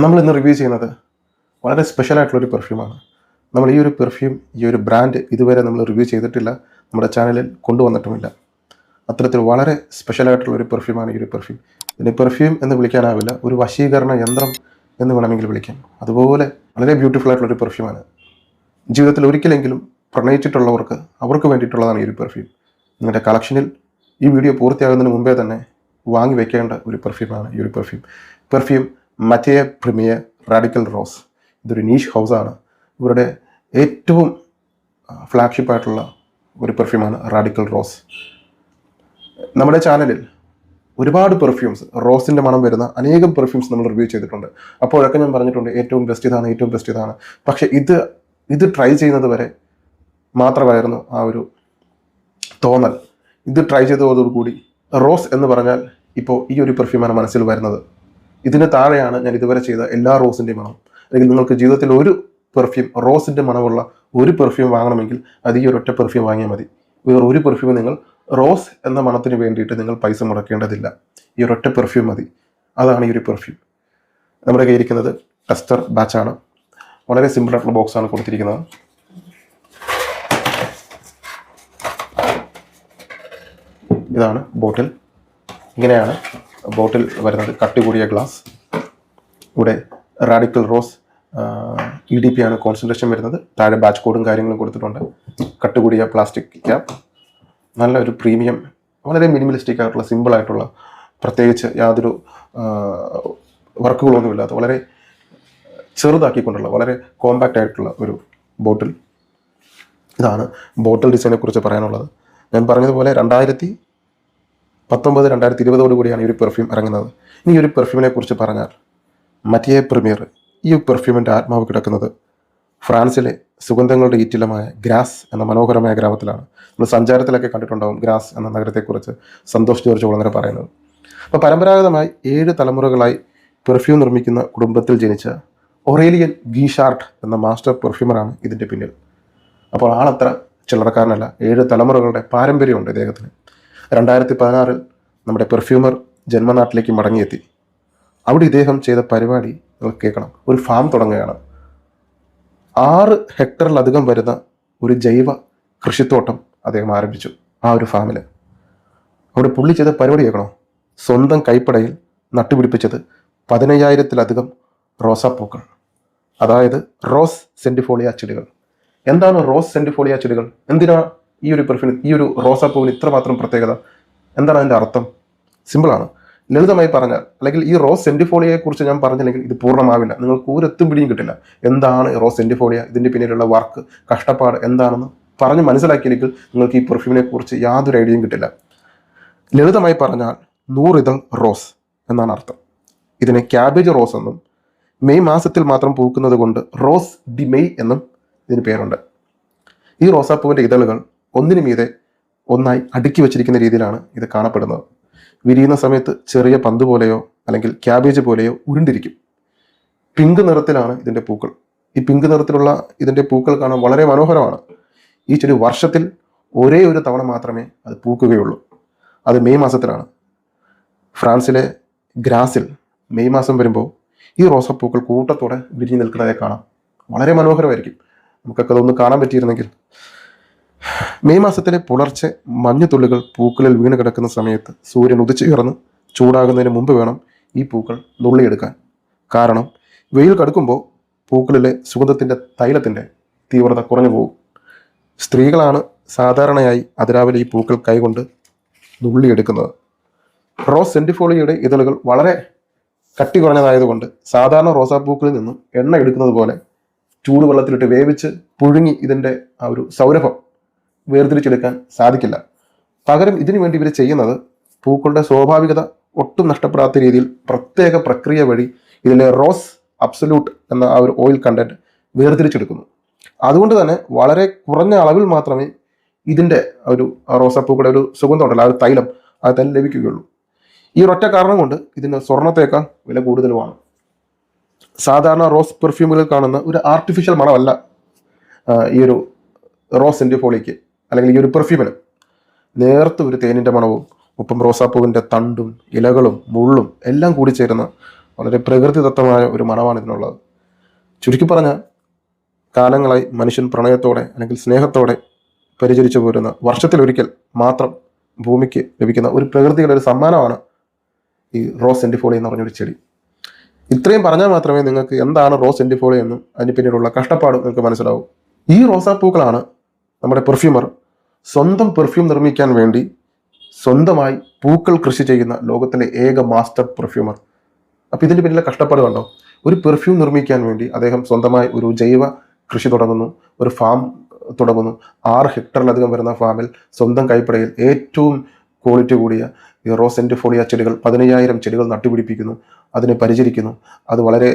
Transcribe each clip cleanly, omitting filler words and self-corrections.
നമ്മൾ ഇന്ന് റിവ്യൂ ചെയ്യുന്നത് വളരെ സ്പെഷ്യലായിട്ടുള്ളൊരു പെർഫ്യൂമാണ്. നമ്മൾ ഈ ഒരു പെർഫ്യൂം, ഈ ഒരു ബ്രാൻഡ് ഇതുവരെ നമ്മൾ റിവ്യൂ ചെയ്തിട്ടില്ല, നമ്മുടെ ചാനലിൽ കൊണ്ടുവന്നിട്ടുമില്ല. അത്തരത്തിൽ വളരെ സ്പെഷ്യലായിട്ടുള്ളൊരു പെർഫ്യൂമാണ് ഈ ഒരു പെർഫ്യൂം. ഇതിന് പെർഫ്യൂം എന്ന് വിളിക്കാനാവില്ല, ഒരു വശീകരണ യന്ത്രം എന്ന് വേണമെങ്കിൽ വിളിക്കാം. അതുപോലെ വളരെ ബ്യൂട്ടിഫുൾ ആയിട്ടുള്ളൊരു പെർഫ്യൂമാണ്. ജീവിതത്തിൽ ഒരിക്കലെങ്കിലും പ്രണയിച്ചിട്ടുള്ളവർക്ക് അവർക്ക് വേണ്ടിയിട്ടുള്ളതാണ് ഈ ഒരു പെർഫ്യൂം. നിങ്ങളുടെ കളക്ഷനിൽ ഈ വീഡിയോ പൂർത്തിയാകുന്നതിന് മുമ്പേ തന്നെ വാങ്ങി വെക്കേണ്ട ഒരു പെർഫ്യൂമാണ് ഈ ഒരു പെർഫ്യൂം മറ്റിയെ പ്രീമിയർ റാഡിക്കൽ റോസ്. ഇതൊരു നീഷ് ഹൗസാണ്. ഇവരുടെ ഏറ്റവും ഫ്ലാഗ്ഷിപ്പായിട്ടുള്ള ഒരു പെർഫ്യൂമാണ് റാഡിക്കൽ റോസ്. നമ്മുടെ ചാനലിൽ ഒരുപാട് പെർഫ്യൂംസ്, റോസിൻ്റെ മണം വരുന്ന അനേകം പെർഫ്യൂംസ് നമ്മൾ റിവ്യൂ ചെയ്തിട്ടുണ്ട്. അപ്പോഴൊക്കെ ഞാൻ പറഞ്ഞിട്ടുണ്ട് ഏറ്റവും ബെസ്റ്റ് ഇതാണ്. പക്ഷേ ഇത് ട്രൈ ചെയ്യുന്നത് വരെ മാത്രമായിരുന്നു ആ ഒരു തോന്നൽ. ഇത് ട്രൈ ചെയ്തതോടുകൂടി റോസ് എന്ന് പറഞ്ഞാൽ ഇപ്പോൾ ഈ ഒരു പെർഫ്യൂമാണ് മനസ്സിൽ വരുന്നത്. ഇതിന് താഴെയാണ് ഞാൻ ഇതുവരെ ചെയ്ത എല്ലാ റോസിൻ്റെയും മണം. അല്ലെങ്കിൽ നിങ്ങൾക്ക് ജീവിതത്തിൽ ഒരു പെർഫ്യൂം, റോസിൻ്റെ മണമുള്ള ഒരു പെർഫ്യൂം വാങ്ങണമെങ്കിൽ അത് ഈ ഒരൊറ്റ പെർഫ്യൂം വാങ്ങിയാൽ മതി. വേറെ ഒരു പെർഫ്യൂം നിങ്ങൾ റോസ് എന്ന മണത്തിന് വേണ്ടിയിട്ട് നിങ്ങൾ പൈസ മുടക്കേണ്ടതില്ല. ഈ ഒരൊറ്റ പെർഫ്യൂം മതി. അതാണ് ഈ ഒരു പെർഫ്യൂം. നമ്മുടെ കയ്യിരിക്കുന്നത് ടെസ്റ്റർ ബാച്ചാണ്. വളരെ സിമ്പിളായിട്ടുള്ള ബോക്സാണ് കൊടുത്തിരിക്കുന്നത്. ഇതാണ് ബോട്ടിൽ. ഇങ്ങനെയാണ് ബോട്ടിൽ വരുന്നത്. കട്ടി കൂടിയ ഗ്ലാസ്. ഇവിടെ റാഡിക്കൽ റോസ് EDP ആണ് കോൺസെൻട്രേഷൻ വരുന്നത്. താഴെ ബാച്ച് കോഡും കാര്യങ്ങളും കൊടുത്തിട്ടുണ്ട്. കട്ടുകൂടിയ പ്ലാസ്റ്റിക് ക്യാപ്പ്. നല്ല ഒരു പ്രീമിയം, വളരെ മിനിമലിസ്റ്റിക് ആയിട്ടുള്ള, സിമ്പിളായിട്ടുള്ള, പ്രത്യേകിച്ച് യാതൊരു വർക്കുകളൊന്നുമില്ലാത്ത, വളരെ ചെറുതാക്കിക്കൊണ്ടുള്ള, വളരെ കോമ്പാക്റ്റ് ആയിട്ടുള്ള ഒരു ബോട്ടിൽ. ഇതാണ് ബോട്ടിൽ ഡിസൈനെ കുറിച്ച് പറയാനുള്ളത്. ഞാൻ പറഞ്ഞതുപോലെ 2019-2020 കൂടിയാണ് ഈ ഒരു പെർഫ്യൂം ഇറങ്ങുന്നത്. ഇനി ഈ ഒരു പെർഫ്യൂമിനെ കുറിച്ച് പറഞ്ഞാൽ, മറ്റിയെ പ്രീമിയർ, ഈ പെർഫ്യൂമിൻ്റെ ആത്മാവ് കിടക്കുന്നത് ഫ്രാൻസിലെ സുഗന്ധങ്ങളുടെ ഈറ്റിലമായ ഗ്രാസ് എന്ന മനോഹരമായ ഗ്രാമത്തിലാണ്. നമ്മൾ സഞ്ചാരത്തിലൊക്കെ കണ്ടിട്ടുണ്ടാവും ഗ്രാസ് എന്ന നഗരത്തെക്കുറിച്ച് സന്തോഷ് ജോർജ് കുളങ്ങര പറയുന്നത്. അപ്പോൾ പരമ്പരാഗതമായി 7 തലമുറകളായി പെർഫ്യൂം നിർമ്മിക്കുന്ന കുടുംബത്തിൽ ജനിച്ച ഒറേലിയൻ ഗീഷാർട്ട് എന്ന മാസ്റ്റർ പെർഫ്യൂമറാണ് ഇതിൻ്റെ പിന്നിൽ. അപ്പോൾ ആളത്ര ചില്ലറക്കാരനല്ല. 7 തലമുറകളുടെ പാരമ്പര്യമുണ്ട് ഇദ്ദേഹത്തിന്. 2016 നമ്മുടെ പെർഫ്യൂമർ ജന്മനാട്ടിലേക്ക് മടങ്ങിയെത്തി. അവിടെ ഇദ്ദേഹം ചെയ്ത പരിപാടി നിങ്ങൾ കേൾക്കണം. ഒരു ഫാം തുടങ്ങുകയാണ്. 6 ഹെക്ടറിലധികം വരുന്ന ഒരു ജൈവ കൃഷിത്തോട്ടം അദ്ദേഹം ആരംഭിച്ചു ആ ഒരു ഫാമിൽ. അവിടെ പുള്ളി ചെയ്ത പരിപാടി കേൾക്കണോ? സ്വന്തം കൈപ്പടയിൽ നട്ടുപിടിപ്പിച്ചത് 15,000-ലധികം റോസാപ്പൂക്കൾ, അതായത് റോസ് സെൻറ്റിഫോളിയ ചെടികൾ. എന്താണ് റോസ് സെൻറ്റിഫോളിയ ചെടികൾ? എന്തിനാ ഈ ഒരു പെർഫ്യൂം, ഈ ഒരു റോസാപ്പൂവിന് ഇത്രമാത്രം പ്രത്യേകത? എന്താണ് അതിൻ്റെ അർത്ഥം? സിമ്പിളാണ്. ലളിതമായി പറഞ്ഞാൽ, അല്ലെങ്കിൽ ഈ റോസ് സെൻറ്റിഫോളിയയെ കുറിച്ച് ഞാൻ പറഞ്ഞില്ലെങ്കിൽ ഇത് പൂർണ്ണമാവില്ല. നിങ്ങൾക്ക് ഒരെത്തും പിടിയും കിട്ടില്ല. എന്താണ് റോസ് സെൻറ്റിഫോളിയ, ഇതിൻ്റെ പിന്നിലുള്ള വർക്ക്, കഷ്ടപ്പാട് എന്താണെന്ന് പറഞ്ഞ് മനസ്സിലാക്കിയില്ലെങ്കിൽ നിങ്ങൾക്ക് ഈ പെർഫ്യൂമിനെ കുറിച്ച് യാതൊരു ഐഡിയയും കിട്ടില്ല. ലളിതമായി പറഞ്ഞാൽ 100 ഇതൾ റോസ് എന്നാണ് അർത്ഥം. ഇതിനെ ക്യാബേജ് റോസ് എന്നും മെയ് മാസത്തിൽ മാത്രം പൂക്കുന്നത് കൊണ്ട് റോസ് ഡി മെയ് എന്നും ഇതിന് പേരുണ്ട്. ഈ റോസാപ്പൂവിൻ്റെ ഇതളുകൾ ഒന്നിനു മീതെ ഒന്നായി അടുക്കി വെച്ചിരിക്കുന്ന രീതിയിലാണ് ഇത് കാണപ്പെടുന്നത്. വിരിയുന്ന സമയത്ത് ചെറിയ പന്ത് പോലെയോ അല്ലെങ്കിൽ ക്യാബേജ് പോലെയോ ഉരുണ്ടിരിക്കും. പിങ്ക് നിറത്തിലാണ് ഇതിൻ്റെ പൂക്കൾ. ഈ പിങ്ക് നിറത്തിലുള്ള ഇതിൻ്റെ പൂക്കൾ കാണാൻ വളരെ മനോഹരമാണ്. ഈ ചെടി വർഷത്തിൽ ഒരേ ഒരു തവണ മാത്രമേ അത് പൂക്കുകയുള്ളൂ. അത് മെയ് മാസത്തിലാണ്. ഫ്രാൻസിലെ ഗ്രാസിൽ മെയ് മാസം വരുമ്പോൾ ഈ റോസാപ്പൂക്കൾ കൂട്ടത്തോടെ വിരിഞ്ഞു നിൽക്കുന്നതായി കാണാം. വളരെ മനോഹരമായിരിക്കും. നമുക്കൊക്കെ അതൊന്ന് കാണാൻ പറ്റിയിരുന്നെങ്കിൽ. മെയ് മാസത്തിലെ പുലർച്ചെ മഞ്ഞുതുള്ളികൾ പൂക്കളിൽ വീണ് കിടക്കുന്ന സമയത്ത് സൂര്യൻ ഉദിച്ചുയർന്ന് ചൂടാകുന്നതിന് മുമ്പ് വേണം ഈ പൂക്കൾ നുള്ളിയെടുക്കാൻ. കാരണം വെയിൽ കടുക്കുമ്പോൾ പൂക്കളിലെ സുഗന്ധത്തിൻ്റെ തൈലത്തിൻ്റെ തീവ്രത കുറഞ്ഞു പോകും. സ്ത്രീകളാണ് സാധാരണയായി അതിരാവിലെ ഈ പൂക്കൾ കൈകൊണ്ട് നുള്ളിയെടുക്കുന്നത്. റോസ് സെൻറ്റിഫോളിയയുടെ ഇതളുകൾ വളരെ കട്ടി കുറഞ്ഞതായതുകൊണ്ട് സാധാരണ റോസാപ്പൂക്കളിൽ നിന്നും എണ്ണ എടുക്കുന്നത് പോലെ ചൂടുവെള്ളത്തിലിട്ട് വേവിച്ച് പുഴുങ്ങി ഇതിൻ്റെ ആ ഒരു സൗരഭം വേർതിരിച്ചെടുക്കാൻ സാധിക്കില്ല. പകരം ഇതിനു വേണ്ടി ഇവർ ചെയ്യുന്നത്, പൂക്കളുടെ സ്വാഭാവികത ഒട്ടും നഷ്ടപ്പെടാത്ത രീതിയിൽ പ്രത്യേക പ്രക്രിയ വഴി ഇതിലെ റോസ് അബ്സല്യൂട്ട് എന്ന ആ ഒരു ഓയിൽ കണ്ടന്റ് വേർതിരിച്ചെടുക്കുന്നു. അതുകൊണ്ട് തന്നെ വളരെ കുറഞ്ഞ അളവിൽ മാത്രമേ ഇതിൻ്റെ ഒരു റോസാപ്പൂക്കളുടെ ഒരു സുഗന്ധം ഉണ്ടല്ലോ, ആ ഒരു തൈലം, ആ തൈലം ലഭിക്കുകയുള്ളൂ. ഈ ഒരൊറ്റ കാരണം കൊണ്ട് ഇതിന് സ്വർണത്തേക്കാൾ വില കൂടുതലുമാണ്. സാധാരണ റോസ് പെർഫ്യൂമുകളിൽ കാണുന്ന ഒരു ആർട്ടിഫിഷ്യൽ മണമല്ല ഈ ഒരു റോസ് സെൻറ്റിഫോളിയയ്ക്ക്, അല്ലെങ്കിൽ ഈ ഒരു പെർഫ്യൂമിന്. നേർത്ത ഒരു തേനിൻ്റെ മണവും ഒപ്പം റോസാപ്പൂവിൻ്റെ തണ്ടും ഇലകളും മുള്ളും എല്ലാം കൂടി ചേരുന്ന വളരെ പ്രകൃതിദത്തമായ ഒരു മണമാണ് ഇതിനുള്ളത്. ചുരുക്കി പറഞ്ഞാൽ കാലങ്ങളായി മനുഷ്യൻ പ്രണയത്തോടെ അല്ലെങ്കിൽ സ്നേഹത്തോടെ പരിചരിച്ചു പോരുന്ന വർഷത്തിലൊരിക്കൽ മാത്രം ഭൂമിക്ക് ലഭിക്കുന്ന ഒരു പ്രകൃതിയുടെ ഒരു സമ്മാനമാണ് ഈ റോസ് സെൻറ്റിഫോളിയ എന്ന് പറഞ്ഞൊരു ചെടി. ഇത്രയും പറഞ്ഞാൽ മാത്രമേ നിങ്ങൾക്ക് എന്താണ് റോസ് സെൻറ്റിഫോളിയ എന്നും അതിന് പിന്നീടുള്ള കഷ്ടപ്പാടും നിങ്ങൾക്ക് മനസ്സിലാവും. ഈ റോസാപ്പൂക്കളാണ് നമ്മുടെ പെർഫ്യൂമർ സ്വന്തം പെർഫ്യൂം നിർമ്മിക്കാൻ വേണ്ടി സ്വന്തമായി പൂക്കൾ കൃഷി ചെയ്യുന്ന ലോകത്തിലെ ഏക മാസ്റ്റർ പെർഫ്യൂമർ. അപ്പോൾ ഇതിൻ്റെ പിന്നിലെ കഷ്ടപ്പാട് കണ്ടോ? ഒരു പെർഫ്യൂം നിർമ്മിക്കാൻ വേണ്ടി അദ്ദേഹം സ്വന്തമായി ഒരു ജൈവ കൃഷി തുടങ്ങുന്നു, ഒരു ഫാം തുടങ്ങുന്നു. 6 ഹെക്ടറിലധികം വരുന്ന ഫാമിൽ സ്വന്തം കൈപ്പടയിൽ ഏറ്റവും ക്വാളിറ്റി കൂടിയ ഈ റോസ് സെൻറ്റിഫോളിയ ചെടികൾ 15,000 ചെടികൾ നട്ടുപിടിപ്പിക്കുന്നു, അതിനെ പരിചരിക്കുന്നു. അത് വളരെ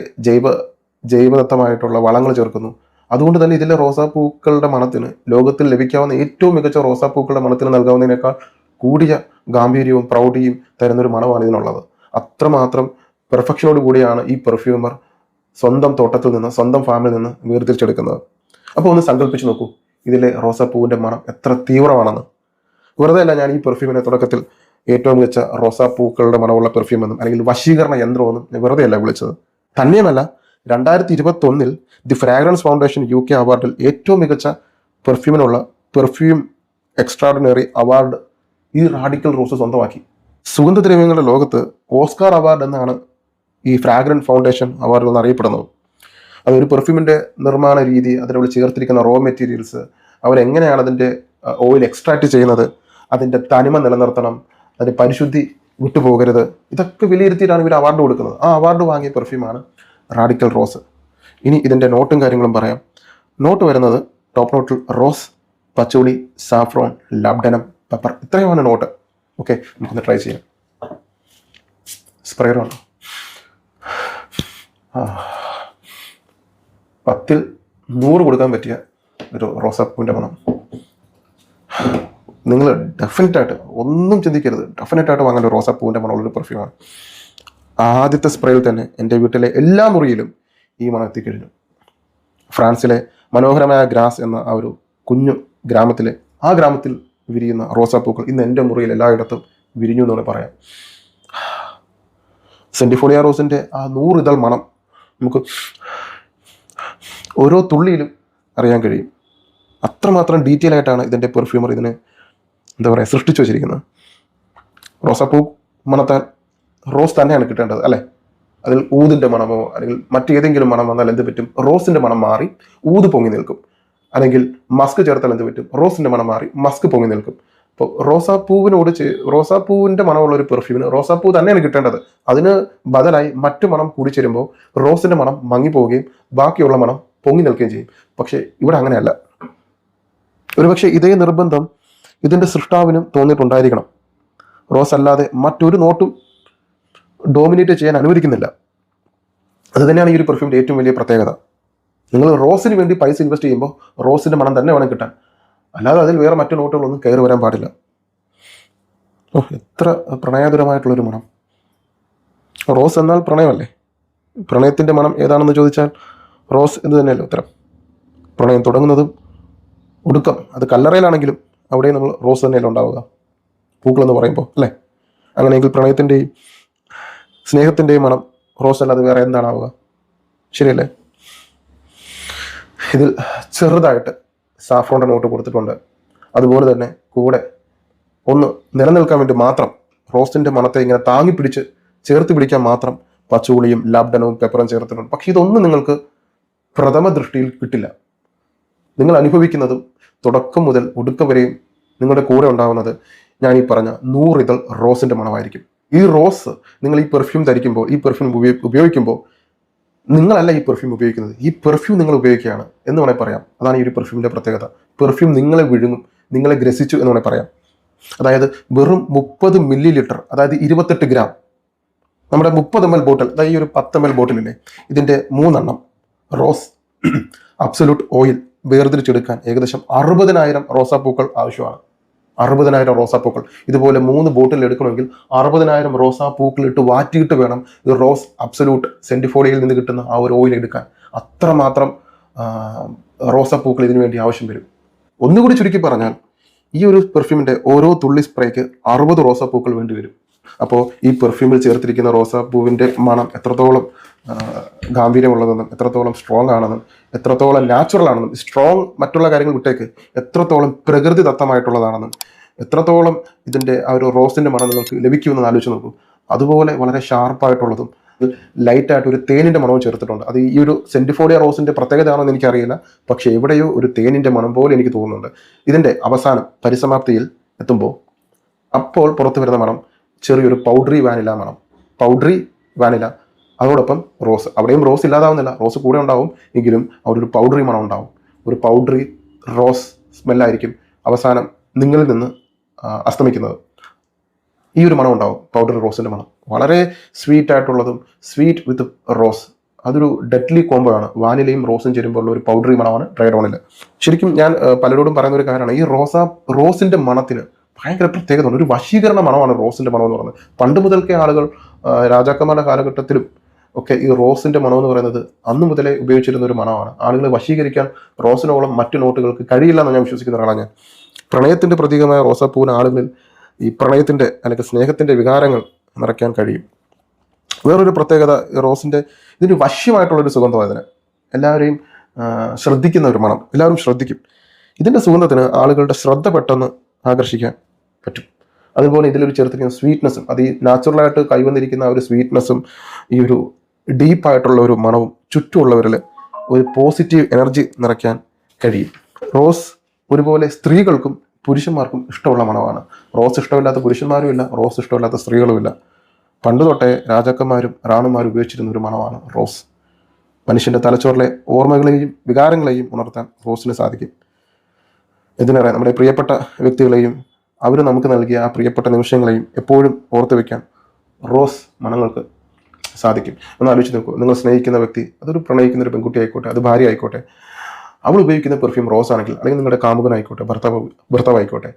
ജൈവദത്തമായിട്ടുള്ള വളങ്ങൾ ചേർക്കുന്നു. അതുകൊണ്ട് തന്നെ ഇതിലെ റോസാപ്പൂക്കളുടെ മണത്തിന് ലോകത്തിൽ ലഭിക്കാവുന്ന ഏറ്റവും മികച്ച റോസാപ്പൂക്കളുടെ മണത്തിന് നൽകാവുന്നതിനേക്കാൾ കൂടിയ ഗാംഭീര്യവും പ്രൗഢിയും തരുന്നൊരു മണമാണ് ഇതിനുള്ളത്. അത്രമാത്രം പെർഫെക്ഷനോട് കൂടിയാണ് ഈ പെർഫ്യൂമർ സ്വന്തം തോട്ടത്തിൽ നിന്ന്, സ്വന്തം ഫാമിൽ നിന്ന് വേർതിരിച്ചെടുക്കുന്നത്. അപ്പോൾ ഒന്ന് സങ്കല്പിച്ച് നോക്കൂ ഇതിലെ റോസാപ്പൂവിൻ്റെ മണം എത്ര തീവ്രമാണെന്ന്. വെറുതെ അല്ല ഞാൻ ഈ പെർഫ്യൂമിനെ തുടക്കത്തിൽ ഏറ്റവും മികച്ച റോസാപ്പൂക്കളുടെ മണമുള്ള പെർഫ്യൂം എന്നും അല്ലെങ്കിൽ വശീകരണ യന്ത്രമെന്നും വെറുതെ അല്ല വിളിച്ചത്. തന്നെയുമല്ല, 2021 ദി ഫ്രാഗ്രൻസ് ഫൗണ്ടേഷൻ UK അവാർഡിൽ ഏറ്റവും മികച്ച പെർഫ്യൂമിനുള്ള പെർഫ്യൂം എക്സ്ട്രാഡിനറി അവാർഡ് ഈ റാഡിക്കൽ റോസ് സ്വന്തമാക്കി. സുഗന്ധദ്രവ്യങ്ങളുടെ ലോകത്ത് ഓസ്കാർ അവാർഡ് എന്നാണ് ഈ ഫ്രാഗ്രൻസ് ഫൗണ്ടേഷൻ അവാർഡ് എന്നറിയപ്പെടുന്നത്. അതൊരു പെർഫ്യൂമിൻ്റെ നിർമ്മാണ രീതി, അതിനുള്ള ചേർത്തിരിക്കുന്ന റോ മെറ്റീരിയൽസ്, അവരെങ്ങനെയാണ് അതിൻ്റെ ഓയിൽ എക്സ്ട്രാക്ട് ചെയ്യുന്നത്, അതിൻ്റെ തനിമ നിലനിർത്തണം, അതിൻ്റെ പരിശുദ്ധി വിട്ടുപോകരുത്, ഇതൊക്കെ വിലയിരുത്തിയിട്ടാണ് ഇവർ അവാർഡ് കൊടുക്കുന്നത്. ആ അവാർഡ് വാങ്ങിയ പെർഫ്യൂമാണ് റാഡിക്കൽ റോസ്. ഇനി ഇതിൻ്റെ നോട്ടും കാര്യങ്ങളും പറയാം. നോട്ട് വരുന്നത് ടോപ്പ് നോട്ടിൽ റോസ്, പച്ചോളി, സാഫ്രോൺ, ലാബ്ഡനം, പെപ്പർ, ഇത്രയുമാണ് നോട്ട്. ഓക്കെ, നമുക്കൊന്ന് ട്രൈ ചെയ്യാം. സ്പ്രേയർ ആണ്. 10ൽ 100 കൊടുക്കാൻ പറ്റിയ ഒരു റോസാപ്പൂവിൻ്റെ മണം. നിങ്ങൾ ഡെഫിനറ്റായിട്ട് ഒന്നും ചിന്തിക്കരുത്, ഡെഫിനറ്റായിട്ട് വാങ്ങേണ്ട ഒരു റോസാപ്പൂവിൻ്റെ മണമുള്ളൊരു പെർഫ്യൂമാണ്. ആദ്യത്തെ സ്പ്രേയിൽ തന്നെ എൻ്റെ വീട്ടിലെ എല്ലാ മുറിയിലും ഈ മണം എത്തിക്കഴിഞ്ഞു. ഫ്രാൻസിലെ മനോഹരമായ ഗ്രാസ് എന്ന ആ ഒരു കുഞ്ഞു ഗ്രാമത്തിൽ വിരിയുന്ന റോസാപ്പൂക്കൾ ഇന്ന് എൻ്റെ മുറിയിൽ എല്ലായിടത്തും വിരിഞ്ഞു എന്ന് പറയാം. സെൻറ്റിഫോളിയ റോസിൻ്റെ ആ 100 ഇതൾ മണം നമുക്ക് ഓരോ തുള്ളിയിലും അറിയാൻ കഴിയും. അത്രമാത്രം ഡീറ്റെയിൽ ആയിട്ടാണ് ഇതിൻ്റെ പെർഫ്യൂമർ ഇതിനെ സൃഷ്ടിച്ചു വച്ചിരിക്കുന്നത്. റോസാപ്പൂ മണത്താൽ റോസ് തന്നെയാണ് കിട്ടേണ്ടത് അല്ലേ? അതിൽ ഊതിൻ്റെ മണമോ അല്ലെങ്കിൽ മറ്റേതെങ്കിലും മണം വന്നാൽ എന്ത് പറ്റും? റോസിൻ്റെ മണം മാറി ഊത് പൊങ്ങി നിൽക്കും. അല്ലെങ്കിൽ മസ്ക് ചേർത്താൽ എന്ത് പറ്റും? റോസിൻ്റെ മണം മാറി മസ്ക് പൊങ്ങി നിൽക്കും. അപ്പോൾ റോസാപ്പൂവിൻ്റെ മണമുള്ള ഒരു പെർഫ്യൂമിന് റോസാപ്പൂ തന്നെയാണ് കിട്ടേണ്ടത്. അതിന് ബദലായി മറ്റു മണം കൂടിച്ചേരുമ്പോൾ റോസിൻ്റെ മണം മങ്ങിപ്പോവുകയും ബാക്കിയുള്ള മണം പൊങ്ങി നിൽക്കുകയും ചെയ്യും. പക്ഷേ ഇവിടെ അങ്ങനെയല്ല. ഒരുപക്ഷെ ഇതേ നിർബന്ധം ഇതിൻ്റെ സൃഷ്ടാവിനും തോന്നിയിട്ടുണ്ടായിരിക്കണം. റോസ് അല്ലാതെ മറ്റൊരു നോട്ടും ഡോമിനേറ്റ് ചെയ്യാൻ അനുവദിക്കുന്നില്ല. അത് തന്നെയാണ് ഈ ഒരു പെർഫ്യൂമിൻ്റെ ഏറ്റവും വലിയ പ്രത്യേകത. നിങ്ങൾ റോസിന് വേണ്ടി പൈസ ഇൻവെസ്റ്റ് ചെയ്യുമ്പോൾ റോസിൻ്റെ മണം തന്നെ വേണം കിട്ടാൻ, അല്ലാതെ അതിൽ വേറെ മറ്റു നോട്ടുകളൊന്നും കയറി വരാൻ പാടില്ല. എത്ര പ്രണയതുരമായിട്ടുള്ളൊരു മണം. റോസ് എന്നാൽ പ്രണയമല്ലേ? പ്രണയത്തിൻ്റെ മണം ഏതാണെന്ന് ചോദിച്ചാൽ റോസ് എന്ന് തന്നെയല്ലേ ഉത്തരം. പ്രണയം തുടങ്ങുന്നതും ഒടുക്കം അത് കല്ലറയിലാണെങ്കിലും അവിടെ നമ്മൾ റോസ് തന്നെയല്ലേ ഉണ്ടാവുക, പൂക്കളെന്ന് പറയുമ്പോൾ അല്ലേ? അങ്ങനെയെങ്കിൽ പ്രണയത്തിൻ്റെയും സ്നേഹത്തിൻ്റെയും മണം റോസ് അല്ലാതെ വേറെ എന്താണാവുക? ശരിയല്ലേ? ഇതിൽ ചെറുതായിട്ട് സാഫ്രോണിൻ്റെ നോട്ട് കൊടുത്തിട്ടുണ്ട്. അതുപോലെ തന്നെ കൂടെ ഒന്ന് നിലനിൽക്കാൻ വേണ്ടി മാത്രം റോസിൻ്റെ മണത്തെ ഇങ്ങനെ താങ്ങിപ്പിടിച്ച് ചേർത്ത് പിടിക്കാൻ മാത്രം പച്ചോളിയും ലാബ്ഡനവും പെപ്പറും ചേർത്തിട്ടുണ്ട്. പക്ഷെ ഇതൊന്നും നിങ്ങൾക്ക് പ്രഥമ ദൃഷ്ടിയിൽ കിട്ടില്ല. നിങ്ങൾ അനുഭവിക്കുന്നതും തുടക്കം മുതൽ ഒടുക്കം വരെയും നിങ്ങളുടെ കൂടെ ഉണ്ടാകുന്നത് ഞാൻ ഈ പറഞ്ഞ 100 ഇതൾ റോസിൻ്റെ മണമായിരിക്കും. ഈ റോസ് നിങ്ങൾ ഈ പെർഫ്യൂം ധരിക്കുമ്പോൾ, ഈ പെർഫ്യൂം ഉപയോഗിക്കുമ്പോൾ നിങ്ങളല്ല ഈ പെർഫ്യൂം ഉപയോഗിക്കുന്നത്, ഈ പെർഫ്യൂം നിങ്ങൾ ഉപയോഗിക്കുകയാണ് എന്ന് വേണമെങ്കിൽ പറയാം. അതാണ് ഈ ഒരു പെർഫ്യൂമിൻ്റെ പ്രത്യേകത. പെർഫ്യൂം നിങ്ങളെ വിഴുങ്ങും, നിങ്ങളെ ഗ്രസിച്ചു എന്ന് വേണമെങ്കിൽ പറയാം. അതായത് വെറും 30 ml, അതായത് 28 ഗ്രാം, നമ്മുടെ 30 ml ബോട്ടിൽ, അതായത് ഈ ഒരു 10 ml ബോട്ടിലില്ലേ, ഇതിൻ്റെ 3 എണ്ണം റോസ് അബ്സല്യൂട്ട് ഓയിൽ വേർതിരിച്ചെടുക്കാൻ ഏകദേശം 60,000 റോസാപ്പൂക്കൾ ആവശ്യമാണ്. 60,000 റോസാപ്പൂക്കൾ. ഇതുപോലെ 3 ബോട്ടിൽ എടുക്കണമെങ്കിൽ 60,000 റോസാപ്പൂക്കൾ ഇട്ട് വാറ്റിയിട്ട് വേണം ഈ റോസ് അബ്സല്യൂട്ട് സെൻറ്റിഫോളിയയിൽ നിന്ന് കിട്ടുന്ന ആ ഒരു ഓയിൽ എടുക്കാൻ. അത്രമാത്രം റോസാപ്പൂക്കൾ ഇതിനു വേണ്ടി ആവശ്യം വരും. ഒന്നുകൂടി ചുരുക്കി പറഞ്ഞാൽ ഈ ഒരു പെർഫ്യൂമിൻ്റെ ഓരോ തുള്ളി സ്പ്രേക്ക് 60 റോസാപ്പൂക്കൾ വേണ്ടി വരും. അപ്പോൾ ഈ പെർഫ്യൂമിൽ ചേർത്തിരിക്കുന്ന റോസാപ്പൂവിൻ്റെ മണം എത്രത്തോളം ഗാംഭീര്യമുള്ളതെന്നും എത്രത്തോളം സ്ട്രോങ് ആണെന്നും എത്രത്തോളം നാച്ചുറൽ ആണെന്നും, സ്ട്രോങ് മറ്റുള്ള കാര്യങ്ങൾ വിട്ടേക്ക്, എത്രത്തോളം പ്രകൃതി ദത്തമായിട്ടുള്ളതാണെന്നും, എത്രത്തോളം ഇതിൻ്റെ ആ ഒരു റോസിൻ്റെ മണം നിങ്ങൾക്ക് ലഭിക്കുമെന്ന് ആലോചിച്ച് നോക്കൂ. അതുപോലെ വളരെ ഷാർപ്പായിട്ടുള്ളതും ലൈറ്റായിട്ട് ഒരു തേനിൻ്റെ മണവും ചേർത്തിട്ടുണ്ട്. അത് ഈ ഒരു സെൻറ്റിഫോളിയ റോസിൻ്റെ പ്രത്യേകതയാണെന്ന് എനിക്കറിയില്ല, പക്ഷേ എവിടെയോ ഒരു തേനിൻ്റെ മണം പോലെ എനിക്ക് തോന്നുന്നുണ്ട്. ഇതിൻ്റെ അവസാനം പരിസമാപ്തിയിൽ എത്തുമ്പോൾ അപ്പോൾ പുറത്തു വരുന്ന മണം ചെറിയൊരു പൗഡറി വാനില മണം. പൗഡറി വാനില, അതോടൊപ്പം റോസ്. അവിടെയും റോസ് ഇല്ലാതാവുന്നില്ല, റോസ് കൂടെ ഉണ്ടാവും, എങ്കിലും അവിടെ ഒരു പൗഡറി മണം ഉണ്ടാവും. ഒരു പൗഡറി റോസ് സ്മെല്ലായിരിക്കും അവസാനം നിങ്ങളിൽ നിന്ന് അസ്തമിക്കുന്നത്. ഈ ഒരു മണം ഉണ്ടാവും, പൗഡറി റോസിൻ്റെ മണം. വളരെ സ്വീറ്റ് ആയിട്ടുള്ളതും സ്വീറ്റ് വിത്ത് റോസ്, അതൊരു ഡെഡ്ലി കോംബോ ആണ്. വാനിലയും റോസും ചേരുമ്പോൾ ഒരു പൗഡറി മണമാണ് ഡ്രൈഡോണിൽ. ശരിക്കും ഞാൻ പലരോടും പറയുന്ന ഒരു കാര്യമാണ്, ഈ റോസിൻ്റെ മണത്തിന് ഭയങ്കര പ്രത്യേകത ഉണ്ട്. ഒരു വശീകരണ മണമാണ് റോസിൻ്റെ മണം എന്ന് പറയുന്നത്. പണ്ട് മുതൽക്കേ ആളുകൾ രാജാക്കന്മാരുടെ കാലഘട്ടത്തിലും ഒക്കെ ഈ റോസിൻ്റെ മണം എന്ന് പറയുന്നത് അന്ന് മുതലേ ഉപയോഗിച്ചിരുന്ന ഒരു മണമാണ്. ആളുകളെ വശീകരിക്കാൻ റോസിനോളം മറ്റു നോട്ടുകൾക്ക് കഴിയില്ല എന്ന് ഞാൻ വിശ്വസിക്കുന്ന ഒരാളാണ് ഞാൻ. പ്രണയത്തിൻ്റെ പ്രതീകമായ റോസാപ്പൂവിന് ആളുകളിൽ ഈ പ്രണയത്തിൻ്റെ അല്ലെങ്കിൽ സ്നേഹത്തിൻ്റെ വികാരങ്ങൾ നിറയ്ക്കാൻ കഴിയും. വേറൊരു പ്രത്യേകത റോസിൻ്റെ ഇതിന് വശ്യമായിട്ടുള്ളൊരു സുഗന്ധമാണ്. ഇതിന് എല്ലാവരെയും ശ്രദ്ധിക്കുന്ന ഒരു മണം, എല്ലാവരും ശ്രദ്ധിക്കും. ഇതിൻ്റെ സുഗന്ധത്തിന് ആളുകളുടെ ശ്രദ്ധ പെട്ടെന്ന് ആകർഷിക്കാൻ പറ്റും. അതുപോലെ ഇതിലൊരു ചേർത്തിരിക്കുന്ന സ്വീറ്റ്നെസ്സും, അത് ഈ നാച്ചുറലായിട്ട് കൈവന്നിരിക്കുന്ന ഒരു സ്വീറ്റ്നെസ്സും ഈ ഒരു ഡീപ്പായിട്ടുള്ള ഒരു മണവും ചുറ്റുമുള്ളവരിൽ ഒരു പോസിറ്റീവ് എനർജി നിറയ്ക്കാൻ കഴിയും. റോസ് ഒരുപോലെ സ്ത്രീകൾക്കും പുരുഷന്മാർക്കും ഇഷ്ടമുള്ള മണമാണ്. റോസ് ഇഷ്ടമില്ലാത്ത പുരുഷന്മാരും ഇല്ല, റോസ് ഇഷ്ടമില്ലാത്ത സ്ത്രീകളുമില്ല. പണ്ട് തൊട്ടേ രാജാക്കന്മാരും റാണിമാരും ഉപയോഗിച്ചിരുന്ന ഒരു മണമാണ് റോസ്. മനുഷ്യൻ്റെ തലച്ചോറിലെ ഓർമ്മകളെയും വികാരങ്ങളെയും ഉണർത്താൻ റോസിന് സാധിക്കും. ഇതിനേറെ നമ്മുടെ പ്രിയപ്പെട്ട വ്യക്തികളെയും അവർ നമുക്ക് നൽകിയ ആ പ്രിയപ്പെട്ട നിമിഷങ്ങളെയും എപ്പോഴും ഓർത്തു വയ്ക്കാൻ റോസ് മണങ്ങൾക്ക് സാധിക്കും. ഒന്ന് ആലോചിച്ച് നോക്കൂ, നിങ്ങൾ സ്നേഹിക്കുന്ന വ്യക്തി, അതൊരു പ്രണയിക്കുന്ന ഒരു പെൺകുട്ടി ആയിക്കോട്ടെ, അത് ഭാര്യ ആയിക്കോട്ടെ, അവൾ ഉപയോഗിക്കുന്ന പെർഫ്യൂം റോസ് ആണെങ്കിൽ, അല്ലെങ്കിൽ നിങ്ങളുടെ കാമുകനായിക്കോട്ടെ, ഭർത്താവായിക്കോട്ടെ,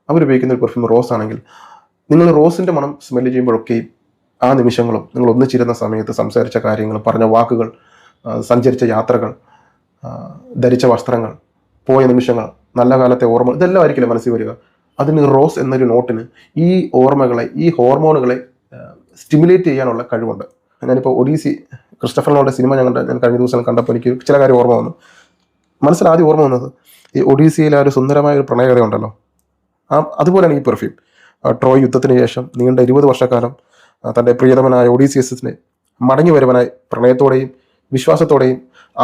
അവരുപയോഗിക്കുന്ന ഒരു പെർഫ്യൂം റോസ് ആണെങ്കിൽ, നിങ്ങൾ റോസിൻ്റെ മണം സ്മെല്ല് ചെയ്യുമ്പോഴൊക്കെയും ആ നിമിഷങ്ങളും നിങ്ങൾ ഒന്നിച്ചിരുന്ന സമയത്ത് സംസാരിച്ച കാര്യങ്ങൾ, പറഞ്ഞ വാക്കുകൾ, സഞ്ചരിച്ച യാത്രകൾ, ധരിച്ച വസ്ത്രങ്ങൾ, പോയ നിമിഷങ്ങൾ, നല്ല കാലത്തെ ഓർമ്മ, ഇതെല്ലാം ആയിരിക്കില്ല മനസ്സിൽ വരിക. അതിന് റോസ് എന്നൊരു നോട്ടിന് ഈ ഓർമ്മകളെ, ഈ ഹോർമോണുകളെ സ്റ്റിമുലേറ്റ് ചെയ്യാനുള്ള കഴിവുണ്ട്. ഞാനിപ്പോൾ ഒഡീസി ക്രിസ്റ്റഫർ നോളൻ്റെ സിനിമ ഞാൻ കഴിഞ്ഞ ദിവസം കണ്ടപ്പോൾ എനിക്ക് ചില കാര്യം ഓർമ്മ വന്നു. മനസ്സിലാദ്യം ഓർമ്മ വന്നത് ഈ ഒഡീസിയിലെ ആ ഒരു സുന്ദരമായ ഒരു പ്രണയകഥ ഉണ്ടല്ലോ, അതുപോലെയാണ് ഈ പെർഫ്യൂം. ട്രോയ് യുദ്ധത്തിന് ശേഷം നീണ്ട 20 വർഷക്കാലം തൻ്റെ പ്രിയതമനായ ഒഡീസിയസിനെ മടങ്ങി വരുവാനായി പ്രണയത്തോടെയും വിശ്വാസത്തോടെയും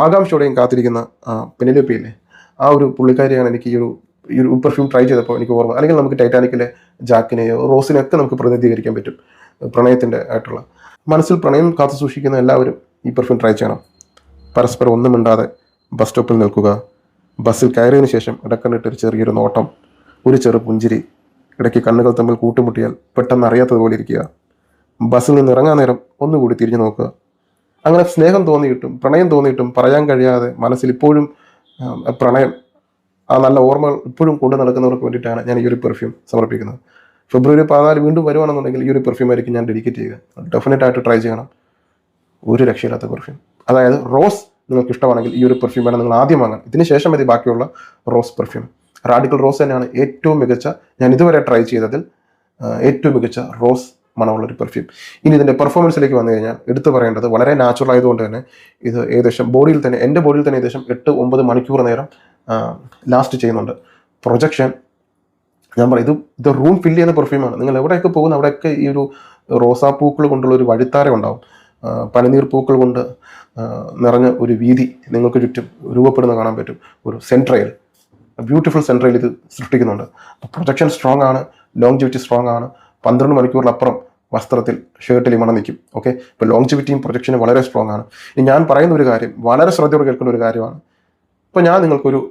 ആകാംക്ഷയോടെയും കാത്തിരിക്കുന്ന പെനിലോപ്പിയില്ലേ, ആ ഒരു പുള്ളിക്കാരിയാണ് എനിക്ക് ഈ ഒരു പെർഫ്യൂം ട്രൈ ചെയ്തപ്പോൾ എനിക്ക് ഓർമ്മ. അല്ലെങ്കിൽ നമുക്ക് ടൈറ്റാനിക്കിലെ ജാക്കിനെയോ റോസിനെയോ ഒക്കെ നമുക്ക് പ്രതിനിധീകരിക്കാൻ പറ്റും. പ്രണയത്തിൻ്റെ ആയിട്ടുള്ള മനസ്സിൽ പ്രണയം കാത്തു സൂക്ഷിക്കുന്ന എല്ലാവരും ഈ പെർഫ്യൂം ട്രൈ ചെയ്യണം. പരസ്പരം ഒന്നും മിണ്ടാതെ ബസ് സ്റ്റോപ്പിൽ നിൽക്കുക, ബസ്സിൽ കയറിയതിന് ശേഷം ഇടക്കണ്ണിട്ടൊരു ചെറിയൊരു നോട്ടം, ഒരു ചെറു പുഞ്ചിരി, ഇടയ്ക്ക് കണ്ണുകൾ തമ്മിൽ കൂട്ടുമുട്ടിയാൽ പെട്ടെന്ന് അറിയാത്തതുപോലെ ഇരിക്കുക, ബസ്സിൽ നിന്ന് ഇറങ്ങാൻ നേരം ഒന്നുകൂടി തിരിഞ്ഞു നോക്കുക. അങ്ങനെ സ്നേഹം തോന്നിയിട്ടും പ്രണയം തോന്നിയിട്ടും പറയാൻ കഴിയാതെ മനസ്സിൽ ഇപ്പോഴും പ്രണയം, ആ നല്ല ഓർമ്മകൾ ഇപ്പോഴും കൊണ്ടു നടക്കുന്നവർക്ക് വേണ്ടിയിട്ടാണ് ഞാൻ ഈ ഒരു പെർഫ്യൂം സമർപ്പിക്കുന്നത്. ഫെബ്രുവരി 14 വീണ്ടും വരുവാണെന്നുണ്ടെങ്കിൽ ഈ ഒരു പെർഫ്യൂം ആയിരിക്കും ഞാൻ ഡെഡിക്കേറ്റ് ചെയ്യുക. ഡെഫിനറ്റായിട്ട് ട്രൈ ചെയ്യണം. ഒരു രക്ഷയില്ലാത്ത പെർഫ്യൂം. അതായത് റോസ് നിങ്ങൾക്ക് ഇഷ്ടമാണെങ്കിൽ ഈ ഒരു പെർഫ്യൂം വേണം നിങ്ങൾ ആദ്യം വാങ്ങാൻ. ഇതിന് ശേഷം മതി ബാക്കിയുള്ള റോസ് പെർഫ്യൂം. റാഡിക്കൽ റോസ് തന്നെയാണ് ഏറ്റവും മികച്ച, ഞാൻ ഇതുവരെ ട്രൈ ചെയ്തതിൽ ഏറ്റവും മികച്ച റോസ് മണമുള്ളൊരു പെർഫ്യൂം. ഇനി ഇതിൻ്റെ പെർഫോമൻസിലേക്ക് വന്നു കഴിഞ്ഞാൽ എടുത്തു പറയേണ്ടത്, വളരെ നാച്ചുറൽ ആയതുകൊണ്ട് തന്നെ ഇത് ഏകദേശം ബോഡിയിൽ തന്നെ, എൻ്റെ ബോഡിയിൽ തന്നെ ഏകദേശം 8-9 മണിക്കൂർ നേരം ലാസ്റ്റ് ചെയ്യുന്നുണ്ട്. പ്രൊജക്ഷൻ ഞാൻ പറയും, ഇത് റൂം ഫില്ല് ചെയ്യുന്ന പെർഫ്യൂമാണ്. നിങ്ങൾ എവിടെയൊക്കെ പോകുന്ന അവിടെയൊക്കെ ഈ ഒരു റോസാപ്പൂക്കൾ കൊണ്ടുള്ള ഒരു വഴിത്താര ഉണ്ടാവും. പനിനീർ പൂക്കൾ കൊണ്ട് നിറഞ്ഞ ഒരു വീതി നിങ്ങൾക്ക് ചുറ്റും രൂപപ്പെടുന്ന കാണാൻ പറ്റും. ഒരു സെൻട്രയിൽ, ബ്യൂട്ടിഫുൾ സെൻട്രയിൽ ഇത് സൃഷ്ടിക്കുന്നുണ്ട്. പ്രൊജക്ഷൻ സ്ട്രോങ് ആണ്, ലോങ്ജിവിറ്റി സ്ട്രോങ് ആണ്. 12 മണിക്കൂറിലപ്പുറം വസ്ത്രത്തിൽ, ഷർട്ടിൽ മണം നിൽക്കും. ഓക്കെ, ഇപ്പോൾ ലോങ്ജിവിറ്റിയും പ്രൊജക്ഷനും വളരെ സ്ട്രോങ് ആണ്. ഇനി ഞാൻ പറയുന്ന ഒരു കാര്യം വളരെ ശ്രദ്ധയോടെ കേൾക്കുന്ന ഒരു കാര്യമാണ്. ഇപ്പോൾ ഞാൻ നിങ്ങൾക്കൊരു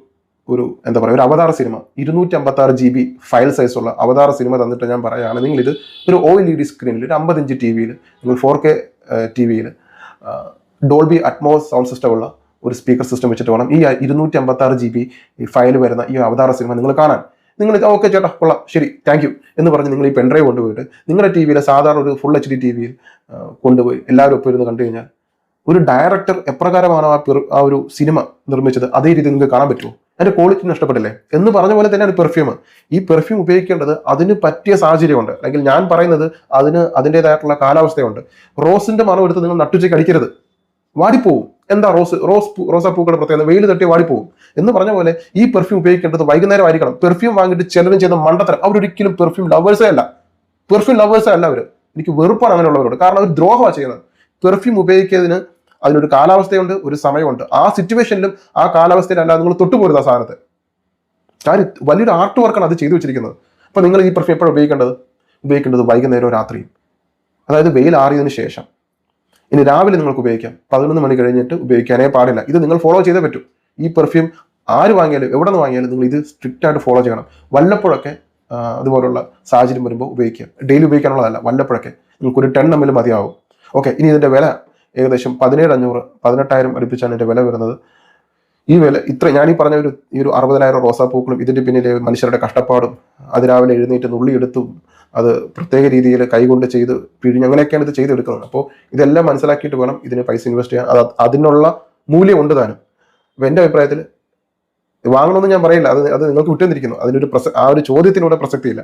എന്താ പറയുക, ഒരു അവതാർ സിനിമ 256 GB ഫയൽ സൈസുള്ള അവതാർ സിനിമ തന്നിട്ട് ഞാൻ പറയുകയാണ്, നിങ്ങളിത് ഒരു OLED സ്ക്രീനിൽ, ഒരു 50 ഇഞ്ച് ടി വിയിൽ, നിങ്ങൾ 4K ടി വിയിൽ ഡോൾബി അറ്റ്മോസ് സൗണ്ട് സിസ്റ്റം ഉള്ള ഒരു സ്പീക്കർ സിസ്റ്റം വെച്ചിട്ട് വേണം ഈ 256 GB ഈ ഫയൽ വരുന്ന ഈ അവതാർ സിനിമ നിങ്ങൾ കാണാൻ. നിങ്ങൾ ഓക്കെ ചേട്ടാ കൊള്ളാം, ശരി, താങ്ക് യു എന്ന് പറഞ്ഞ് നിങ്ങൾ ഈ പെൻഡ്രൈവ് കൊണ്ടുപോയിട്ട് നിങ്ങളുടെ ടി വിയിലെ സാധാരണ ഒരു ഫുൾ HD ടി വിയിൽ കൊണ്ടുപോയി എല്ലാവരും ഒപ്പം ഇരുന്ന് കണ്ടു കഴിഞ്ഞാൽ ഒരു ഡയറക്ടർ എപ്രകാരമാണോ ആ ഒരു സിനിമ നിർമ്മിച്ചത് അതേ രീതി നിങ്ങൾക്ക് കാണാൻ പറ്റുമോ? അതിന്റെ ക്വാളിറ്റി നഷ്ടപ്പെട്ടില്ലേ എന്ന് പറഞ്ഞ പോലെ തന്നെയാണ് പെർഫ്യൂം. ഈ പെർഫ്യൂം ഉപയോഗിക്കേണ്ടത് അതിന് പറ്റിയ സാഹചര്യമുണ്ട്, അല്ലെങ്കിൽ ഞാൻ പറയുന്നത് അതിന് അതിൻ്റെതായിട്ടുള്ള കാലാവസ്ഥയുണ്ട്. റോസിന്റെ മണം എടുത്ത് നിങ്ങൾ നട്ടുച്ചയ്ക്ക് അടിക്കരുത്, വാടിപ്പോവും. എന്താ റോസാപ്പൂക്കളുടെ പ്രത്യേകത? വെയിൽ തട്ടി വാടിപ്പോവും എന്ന് പറഞ്ഞ പോലെ ഈ പെർഫ്യൂം ഉപയോഗിക്കേണ്ടത് വൈകുന്നേരം ആയിരിക്കണം. പെർഫ്യൂം വാങ്ങിയിട്ട് ചിലരും ചെയ്യുന്ന മണ്ടത്തരം, അവരൊരിക്കലും പെർഫ്യൂം ലവേഴ്സേ അല്ല. അവർ എനിക്ക് വെറുപ്പാണ് അങ്ങനെയുള്ളവരോട്. കാരണം അവർ ദ്രോഹമാണ് ചെയ്യുന്നത്. പെർഫ്യൂം ഉപയോഗിക്കുന്നതിന് അതിനൊരു കാലാവസ്ഥയുണ്ട്, ഒരു സമയമുണ്ട്. ആ സിറ്റുവേഷനിലും ആ കാലാവസ്ഥയിലല്ല നിങ്ങൾ തൊട്ടുപോരുത് ആ സാധനത്തെ. കാര്യം വലിയൊരു ആർട്ട് വർക്കാണ് അത് ചെയ്തു വെച്ചിരിക്കുന്നത്. അപ്പൊ നിങ്ങൾ ഈ പെർഫ്യൂം എപ്പോഴും ഉപയോഗിക്കേണ്ടത് വൈകുന്നേരവും രാത്രിയും, അതായത് വെയിൽ ആറിയതിനു ശേഷം. ഇനി രാവിലെ നിങ്ങൾക്ക് ഉപയോഗിക്കാം, 11 മണി കഴിഞ്ഞിട്ട് ഉപയോഗിക്കാനേ പാടില്ല. ഇത് നിങ്ങൾ ഫോളോ ചെയ്തേ പറ്റൂ. ഈ പെർഫ്യൂം ആര് വാങ്ങിയാലും എവിടെ നിന്ന് വാങ്ങിയാലും നിങ്ങൾ ഇത് സ്ട്രിക്റ്റ് ആയിട്ട് ഫോളോ ചെയ്യണം. വല്ലപ്പോഴൊക്കെ അതുപോലുള്ള സാഹചര്യം വരുമ്പോൾ ഉപയോഗിക്കുക. ഡെയിലി ഉപയോഗിക്കാനുള്ളതല്ല, വല്ലപ്പോഴൊക്കെ. നിങ്ങൾക്കൊരു 10 ml മതിയാവും. ഓക്കെ, ഇനി ഇതിന്റെ വില ഏകദേശം 17,500 18,000 അടുപ്പിച്ചാണ് ഇതിന്റെ വില വരുന്നത്. ഈ വില ഞാനീ പറഞ്ഞ ഈ ഒരു 60,000 റോസാപ്പൂക്കളും ഇതിന്റെ പിന്നിലെ മനുഷ്യരുടെ കഷ്ടപ്പാടും, അതിരാവിലെ എഴുന്നേറ്റ് നുള്ളിയെടുത്തും അത് പ്രത്യേക രീതിയിൽ കൈകൊണ്ട് ചെയ്ത് പിഴിഞ്ഞ് അങ്ങനെയൊക്കെയാണ് ഇത് ചെയ്തെടുക്കുന്നത്. അപ്പോൾ ഇതെല്ലാം മനസ്സിലാക്കിയിട്ട് വേണം ഇതിന് പൈസ ഇൻവെസ്റ്റ് ചെയ്യാൻ. അതിനുള്ള മൂല്യം ഉണ്ട് താനും. അപ്പൊ എൻ്റെ അഭിപ്രായത്തിൽ വാങ്ങണമെന്ന് ഞാൻ പറയില്ല, അത് നിങ്ങൾക്ക് വിട്ടുവന്നിരിക്കുന്നു. അതിനൊരു ആ ഒരു ചോദ്യത്തിനൂടെ പ്രസക്തിയില്ല.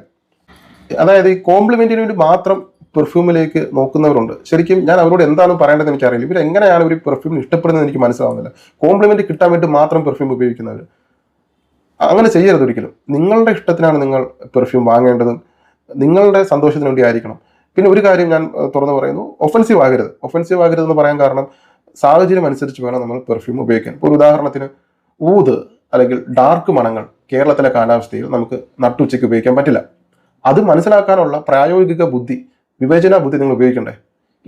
അതായത് ഈ കോംപ്ലിമെന്റിന് വേണ്ടി മാത്രം പെർഫ്യൂമിലേക്ക് നോക്കുന്നവരുണ്ട്. ശരിക്കും ഞാൻ അവരോട് എന്താണ് പറയേണ്ടതെന്ന് എനിക്കറിയില്ല. ഇവർ എങ്ങനെയാണ് ഒരു പെർഫ്യൂമിന് ഇഷ്ടപ്പെടുന്നത് എനിക്ക് മനസ്സിലാവുന്നില്ല. കോംപ്ലിമെന്റ് കിട്ടാൻ വേണ്ടി മാത്രം പെർഫ്യൂം ഉപയോഗിക്കുന്നവർ. അങ്ങനെ ചെയ്യരുത് ഒരിക്കലും. നിങ്ങളുടെ ഇഷ്ടത്തിനാണ് നിങ്ങൾ പെർഫ്യൂം വാങ്ങേണ്ടതും, നിങ്ങളുടെ സന്തോഷത്തിന് വേണ്ടി ആയിരിക്കണം. പിന്നെ ഒരു കാര്യം ഞാൻ തുറന്നു പറയുന്നു, ഒഫൻസീവ് ആകരുത് എന്ന് പറയാൻ കാരണം സാഹചര്യം അനുസരിച്ച് വേണം നമ്മൾ പെർഫ്യൂം ഉപയോഗിക്കാൻ. ഒരു ഉദാഹരണത്തിന് ഊത് അല്ലെങ്കിൽ ഡാർക്ക് മണങ്ങൾ കേരളത്തിലെ കാലാവസ്ഥയിൽ നമുക്ക് നട്ടുച്ചയ്ക്ക് ഉപയോഗിക്കാൻ പറ്റില്ല. അത് മനസ്സിലാക്കാനുള്ള പ്രായോഗിക ബുദ്ധി, വിവേചന ബുദ്ധി നിങ്ങൾ ഉപയോഗിക്കണ്ടേ?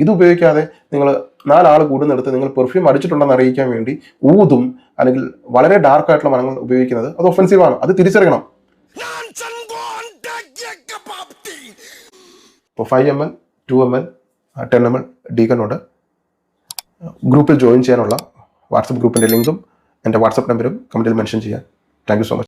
ഇത് ഉപയോഗിക്കാതെ നിങ്ങൾ 4 ആൾ കൂടുന്നിടത്ത് നിങ്ങൾ പെർഫ്യൂം അടിച്ചിട്ടുണ്ടെന്ന് അറിയിക്കാൻ വേണ്ടി ഊതും അല്ലെങ്കിൽ വളരെ ഡാർക്ക് ആയിട്ടുള്ള മണങ്ങൾ ഉപയോഗിക്കുന്നത് അത് ഒഫൻസീവാണ്. അത് തിരിച്ചറിയണം. ഇപ്പോൾ 5 ml 2 ml 10 ml ഡീകനോട് ഗ്രൂപ്പിൽ ജോയിൻ ചെയ്യാനുള്ള വാട്സപ്പ് ഗ്രൂപ്പിൻ്റെ ലിങ്കും എൻ്റെ വാട്സപ്പ് നമ്പറും കമൻറ്റിൽ മെൻഷൻ ചെയ്യാം. Thank you so much.